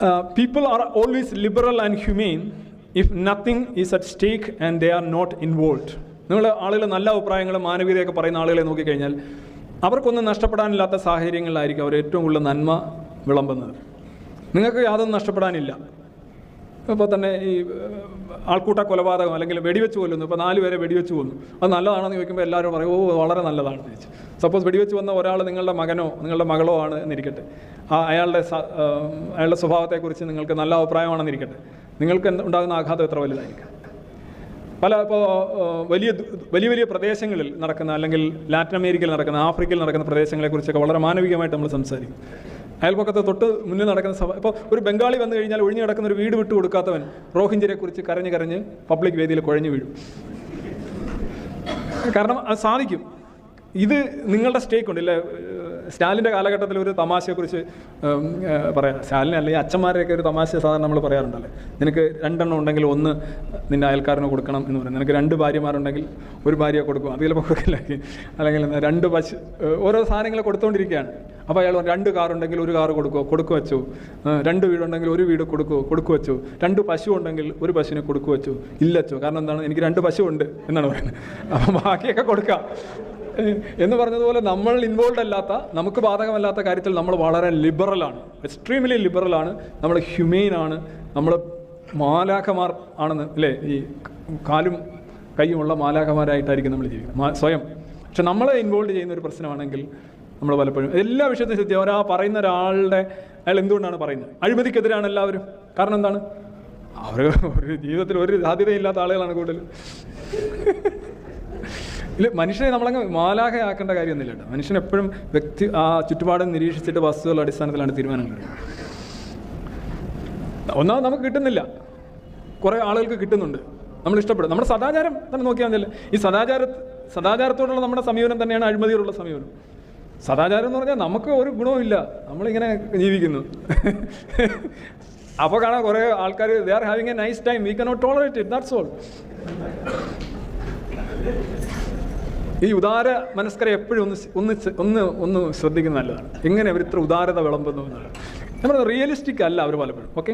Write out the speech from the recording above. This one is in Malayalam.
People are always liberal and humane if nothing is at stake and they are not involved. നിങ്ങൾ ആളുകൾ നല്ല അഭിപ്രായങ്ങളും മാനവികതയൊക്കെ പറയുന്ന ആളുകളെ നോക്കിക്കഴിഞ്ഞാൽ അവർക്കൊന്നും നഷ്ടപ്പെടാനില്ലാത്ത സാഹചര്യങ്ങളിലായിരിക്കും അവർ ഏറ്റവും കൂടുതൽ നന്മ വിളമ്പുന്നത്. നിങ്ങൾക്ക് യാതൊന്നും നഷ്ടപ്പെടാനില്ല. ഇപ്പോൾ തന്നെ ഈ ആൾക്കൂട്ട കൊലപാതകം അല്ലെങ്കിൽ വെടിവെച്ച് കൊല്ലുന്നു. ഇപ്പോൾ 4 പേരെ വെടിവെച്ച് കൊന്നു. അത് നല്ലതാണെന്ന് ചോദിക്കുമ്പോൾ എല്ലാവരും പറയും വളരെ നല്ലതാണെന്ന് ചോദിച്ചു. സപ്പോസ് വെടിവെച്ച് വന്ന ഒരാൾ നിങ്ങളുടെ മകനോ നിങ്ങളുടെ മകളോ ആണ് എന്നിരിക്കട്ടെ, അയാളുടെ സ്വഭാവത്തെക്കുറിച്ച് നിങ്ങൾക്ക് നല്ല അഭിപ്രായമാണെന്നിരിക്കട്ടെ, നിങ്ങൾക്ക് ഉണ്ടാകുന്ന ആഘാതം എത്ര വലുതായിരിക്കും. ഇപ്പോൾ വലിയ പ്രദേശങ്ങളിൽ നടക്കുന്ന, അല്ലെങ്കിൽ ലാറ്റിൻ അമേരിക്കയിൽ നടക്കുന്ന, ആഫ്രിക്കയിൽ നടക്കുന്ന പ്രദേശങ്ങളെക്കുറിച്ചൊക്കെ വളരെ മാനവികമായിട്ട് നമ്മൾ സംസാരിക്കും. അയൽപക്കത്തെ തൊട്ട് മുന്നിൽ നടക്കുന്ന ഇപ്പോൾ ഒരു ബംഗാളി വന്നു കഴിഞ്ഞാൽ ഒഴിഞ്ഞു കിടക്കുന്ന ഒരു വീട് വിട്ടു കൊടുക്കാത്തവൻ റോഹിഞ്ചിനെക്കുറിച്ച് കരഞ്ഞ് പബ്ലിക് വേദിയിൽ കുഴഞ്ഞു വീഴും. കാരണം അത് സാധിക്കും. ഇത് നിങ്ങളുടെ സ്റ്റേക്ക് ഉണ്ട്. ഇല്ലേ, സ്റ്റാലിൻ്റെ കാലഘട്ടത്തിൽ ഒരു തമാശയെക്കുറിച്ച് പറയാം. സ്റ്റാലിനെ അല്ലെങ്കിൽ അച്ഛന്മാരെയൊക്കെ ഒരു തമാശ സാധാരണ നമ്മൾ പറയാറുണ്ടല്ലേ, നിനക്ക് 2 എണ്ണം ഉണ്ടെങ്കിൽ 1 നിൻ്റെ അയൽക്കാരന് കൊടുക്കണം എന്ന് പറയും. നിനക്ക് 2 ഭാര്യമാരുണ്ടെങ്കിൽ 1 ഭാര്യയെ കൊടുക്കും, അത് ചിലപ്പോൾ കൊടുക്കില്ല. അല്ലെങ്കിൽ 2 പശു, ഓരോ സാധനങ്ങൾ കൊടുത്തുകൊണ്ടിരിക്കുകയാണ്. അപ്പോൾ അയാൾ 2 കാറുണ്ടെങ്കിൽ 1 കാറ് കൊടുക്കു വെച്ചു, 2 വീടുണ്ടെങ്കിൽ 1 വീട് കൊടുക്കു വെച്ചു, 2 പശു ഉണ്ടെങ്കിൽ 1 പശുവിനെ കൊടുക്കു വെച്ചു. ഇല്ലച്ചോ, കാരണം എന്താണ്, എനിക്ക് 2 പശു ഉണ്ട് എന്നാണ് പറയുന്നത്. അപ്പം ബാക്കിയൊക്കെ കൊടുക്കാം എന്ന് പറഞ്ഞതുപോലെ നമ്മൾ ഇൻവോൾവ് അല്ലാത്ത, നമുക്ക് ബാധകമല്ലാത്ത കാര്യത്തിൽ നമ്മൾ വളരെ ലിബറലാണ്, എക്സ്ട്രീംലി ലിബറലാണ്, നമ്മൾ ഹ്യൂമെയിനാണ്, നമ്മൾ മാലാഖമാർ ആണെന്ന് അല്ലേ, ഈ കാലും കൈയുമുള്ള മാലാഖമാരായിട്ടായിരിക്കും നമ്മൾ ജീവിക്കുന്നത് സ്വയം. പക്ഷെ നമ്മളെ ഇൻവോൾവ് ചെയ്യുന്ന ഒരു പ്രശ്നമാണെങ്കിൽ നമ്മൾ പലപ്പോഴും എല്ലാ വിഷയത്തിനും ശ്രദ്ധിക്കുക. പറയുന്ന ഒരാളുടെ അയാൾ എന്തുകൊണ്ടാണ് പറയുന്നത്? അഴിമതിക്കെതിരാണ് എല്ലാവരും. കാരണം എന്താണ്? അവർ ഒരു ജീവിതത്തിൽ ഒരു സാധ്യതയില്ലാത്ത ആളുകളാണ് കൂടുതൽ. ഇല്ല, മനുഷ്യനെ നമ്മളങ്ങ് മാലാഖയാക്കേണ്ട കാര്യമൊന്നുമില്ല കേട്ടോ. മനുഷ്യൻ എപ്പോഴും ആ ചുറ്റുപാടും നിരീക്ഷിച്ചിട്ട് വസ്തുക്കളുടെ അടിസ്ഥാനത്തിലാണ് തീരുമാനങ്ങൾ. ഒന്നാമത് നമുക്ക് കിട്ടുന്നില്ല, കുറേ ആളുകൾക്ക് കിട്ടുന്നുണ്ട്, നമ്മൾ ഇഷ്ടപ്പെടും. നമ്മുടെ സദാചാരം തന്നെ നോക്കിയാൽ മതിയല്ലേ. ഈ സദാചാരത്തോടുള്ള നമ്മുടെ സമീപനം തന്നെയാണ് അഴിമതിയോടുള്ള സമീപനം. സദാചാരം എന്ന് പറഞ്ഞാൽ നമുക്ക് ഒരു ഗുണവും ഇല്ല, നമ്മളിങ്ങനെ ജീവിക്കുന്നു. അപ്പോൾ കാണാൻ കുറേ ആൾക്കാർ they are having A nice time, we cannot tolerate it, that's all. ഈ ഉദാര മനസ്കരെ എപ്പോഴും ഒന്ന് ശ്രദ്ധിക്കുന്നത് നല്ലതാണ്. എങ്ങനെ അവർ ഇത്ര ഉദാരത വിളമ്പുന്നു എന്നുള്ളത്. നമ്മൾ റിയലിസ്റ്റിക് അല്ല അവർ പലപ്പോഴും. ഓക്കെ.